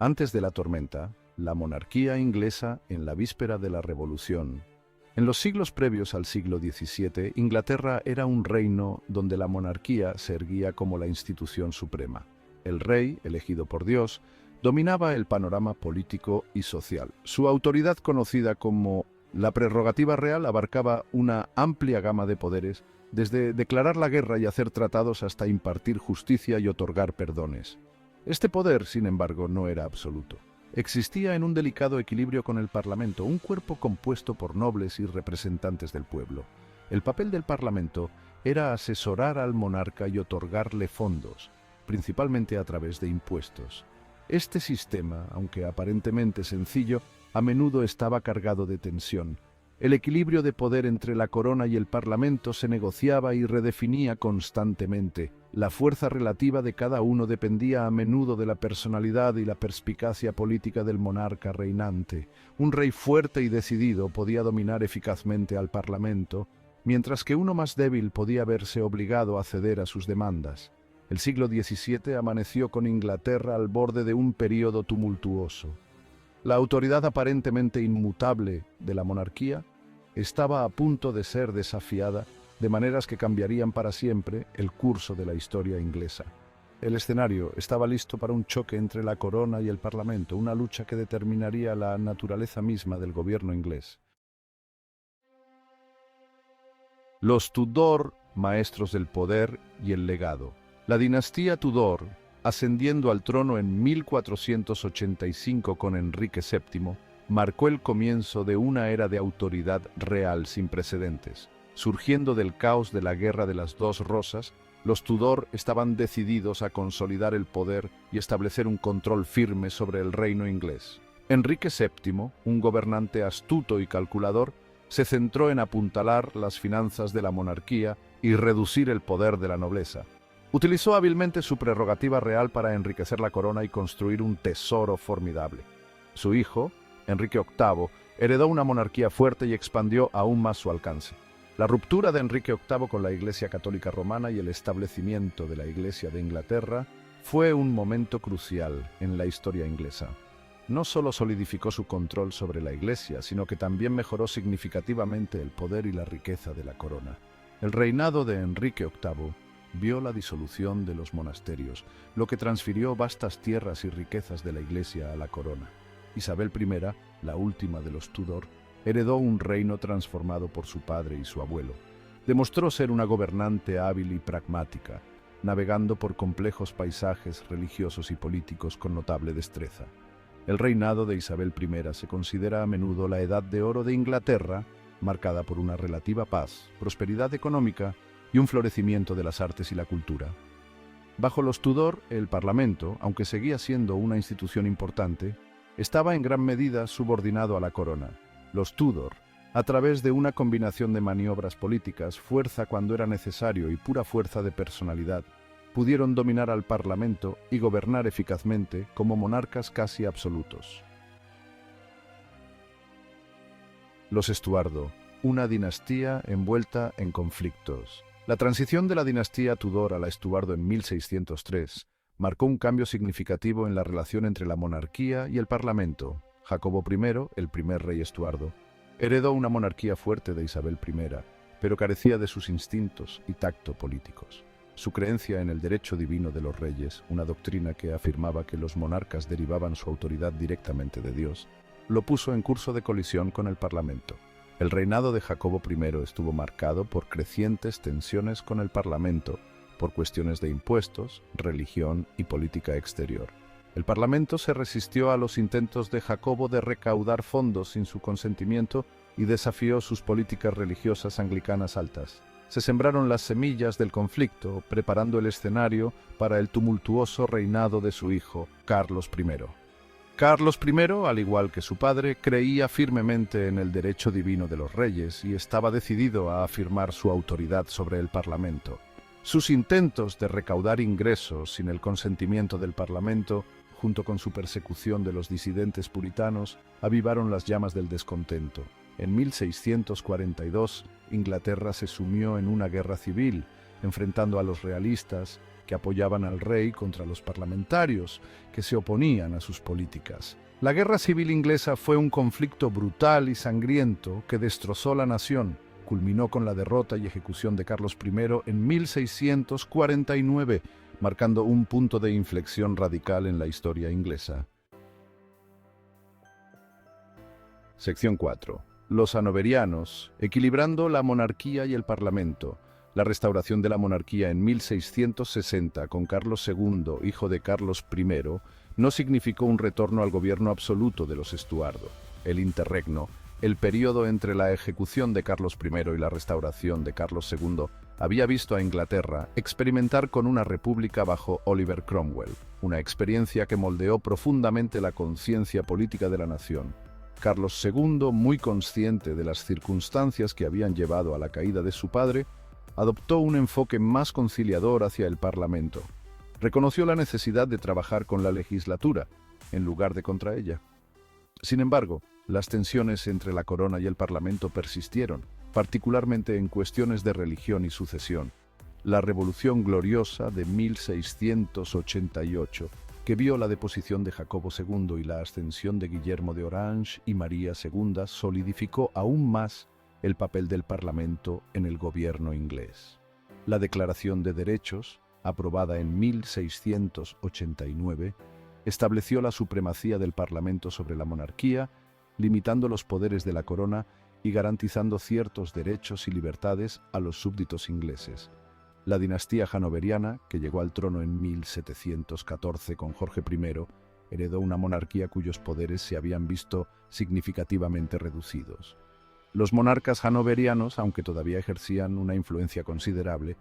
Antes de la tormenta, la monarquía inglesa en la víspera de la Revolución. En los siglos previos al siglo XVII, Inglaterra era un reino donde la monarquía se erguía como la institución suprema. El rey, elegido por Dios, dominaba el panorama político y social. Su autoridad, conocida como la prerrogativa real, abarcaba una amplia gama de poderes, desde declarar la guerra y hacer tratados hasta impartir justicia y otorgar perdones. Este poder, sin embargo, no era absoluto. Existía en un delicado equilibrio con el Parlamento, un cuerpo compuesto por nobles y representantes del pueblo. El papel del Parlamento era asesorar al monarca y otorgarle fondos, principalmente a través de impuestos. Este sistema, aunque aparentemente sencillo, a menudo estaba cargado de tensión. El equilibrio de poder entre la corona y el Parlamento se negociaba y redefinía constantemente. La fuerza relativa de cada uno dependía a menudo de la personalidad y la perspicacia política del monarca reinante. Un rey fuerte y decidido podía dominar eficazmente al Parlamento, mientras que uno más débil podía verse obligado a ceder a sus demandas. El siglo XVII amaneció con Inglaterra al borde de un período tumultuoso. La autoridad aparentemente inmutable de la monarquía estaba a punto de ser desafiada de maneras que cambiarían para siempre el curso de la historia inglesa. El escenario estaba listo para un choque entre la corona y el Parlamento, una lucha que determinaría la naturaleza misma del gobierno inglés. Los Tudor, maestros del poder y el legado. La dinastía Tudor, ascendiendo al trono en 1485 con Enrique VII, marcó el comienzo de una era de autoridad real sin precedentes. Surgiendo del caos de la Guerra de las Dos Rosas, los Tudor estaban decididos a consolidar el poder y establecer un control firme sobre el reino inglés. Enrique VII, un gobernante astuto y calculador, se centró en apuntalar las finanzas de la monarquía y reducir el poder de la nobleza. Utilizó hábilmente su prerrogativa real para enriquecer la corona y construir un tesoro formidable. Su hijo, Enrique VIII, heredó una monarquía fuerte y expandió aún más su alcance. La ruptura de Enrique VIII con la Iglesia Católica Romana y el establecimiento de la Iglesia de Inglaterra fue un momento crucial en la historia inglesa. No solo solidificó su control sobre la Iglesia, sino que también mejoró significativamente el poder y la riqueza de la corona. El reinado de Enrique VIII vio la disolución de los monasterios, lo que transfirió vastas tierras y riquezas de la Iglesia a la corona. Isabel I, la última de los Tudor, heredó un reino transformado por su padre y su abuelo. Demostró ser una gobernante hábil y pragmática, navegando por complejos paisajes religiosos y políticos con notable destreza. El reinado de Isabel I se considera a menudo la Edad de Oro de Inglaterra, marcada por una relativa paz, prosperidad económica y un florecimiento de las artes y la cultura. Bajo los Tudor, el Parlamento, aunque seguía siendo una institución importante, estaba en gran medida subordinado a la corona. Los Tudor, a través de una combinación de maniobras políticas, fuerza cuando era necesario y pura fuerza de personalidad, pudieron dominar al Parlamento y gobernar eficazmente como monarcas casi absolutos. Los Estuardo, una dinastía envuelta en conflictos. La transición de la dinastía Tudor a la Estuardo en 1603 marcó un cambio significativo en la relación entre la monarquía y el Parlamento. Jacobo I, el primer rey Estuardo, heredó una monarquía fuerte de Isabel I, pero carecía de sus instintos y tacto políticos. Su creencia en el derecho divino de los reyes, una doctrina que afirmaba que los monarcas derivaban su autoridad directamente de Dios, lo puso en curso de colisión con el Parlamento. El reinado de Jacobo I estuvo marcado por crecientes tensiones con el Parlamento, por cuestiones de impuestos, religión y política exterior. El Parlamento se resistió a los intentos de Jacobo de recaudar fondos sin su consentimiento y desafió sus políticas religiosas anglicanas altas. Se sembraron las semillas del conflicto, preparando el escenario para el tumultuoso reinado de su hijo, Carlos I. Carlos I, al igual que su padre, creía firmemente en el derecho divino de los reyes y estaba decidido a afirmar su autoridad sobre el Parlamento. Sus intentos de recaudar ingresos sin el consentimiento del Parlamento, junto con su persecución de los disidentes puritanos, avivaron las llamas del descontento. En 1642, Inglaterra se sumió en una guerra civil, enfrentando a los realistas que apoyaban al rey contra los parlamentarios, que se oponían a sus políticas. La Guerra Civil Inglesa fue un conflicto brutal y sangriento que destrozó la nación. Culminó con la derrota y ejecución de Carlos I en 1649, marcando un punto de inflexión radical en la historia inglesa. Sección 4. Los hanoverianos, equilibrando la monarquía y el parlamento. La restauración de la monarquía en 1660 con Carlos II, hijo de Carlos I, no significó un retorno al gobierno absoluto de los Estuardo. El interregno, el período entre la ejecución de Carlos I y la restauración de Carlos II, había visto a Inglaterra experimentar con una república bajo Oliver Cromwell, una experiencia que moldeó profundamente la conciencia política de la nación. Carlos II, muy consciente de las circunstancias que habían llevado a la caída de su padre, adoptó un enfoque más conciliador hacia el Parlamento. Reconoció la necesidad de trabajar con la legislatura, en lugar de contra ella. Sin embargo, las tensiones entre la corona y el Parlamento persistieron, particularmente en cuestiones de religión y sucesión. La Revolución Gloriosa de 1688, que vio la deposición de Jacobo II y la ascensión de Guillermo de Orange y María II, solidificó aún más el papel del Parlamento en el gobierno inglés. La Declaración de Derechos, aprobada en 1689, estableció la supremacía del Parlamento sobre la monarquía, limitando los poderes de la corona y garantizando ciertos derechos y libertades a los súbditos ingleses. La dinastía hanoveriana, que llegó al trono en 1714 con Jorge I, heredó una monarquía cuyos poderes se habían visto significativamente reducidos. Los monarcas hanoverianos, aunque todavía ejercían una influencia considerable,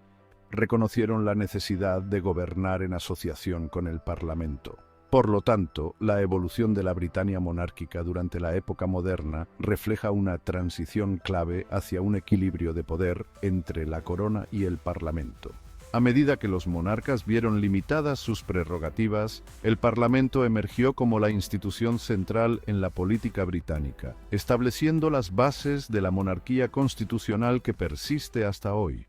reconocieron la necesidad de gobernar en asociación con el Parlamento. Por lo tanto, la evolución de la Britania monárquica durante la época moderna refleja una transición clave hacia un equilibrio de poder entre la corona y el Parlamento. A medida que los monarcas vieron limitadas sus prerrogativas, el Parlamento emergió como la institución central en la política británica, estableciendo las bases de la monarquía constitucional que persiste hasta hoy.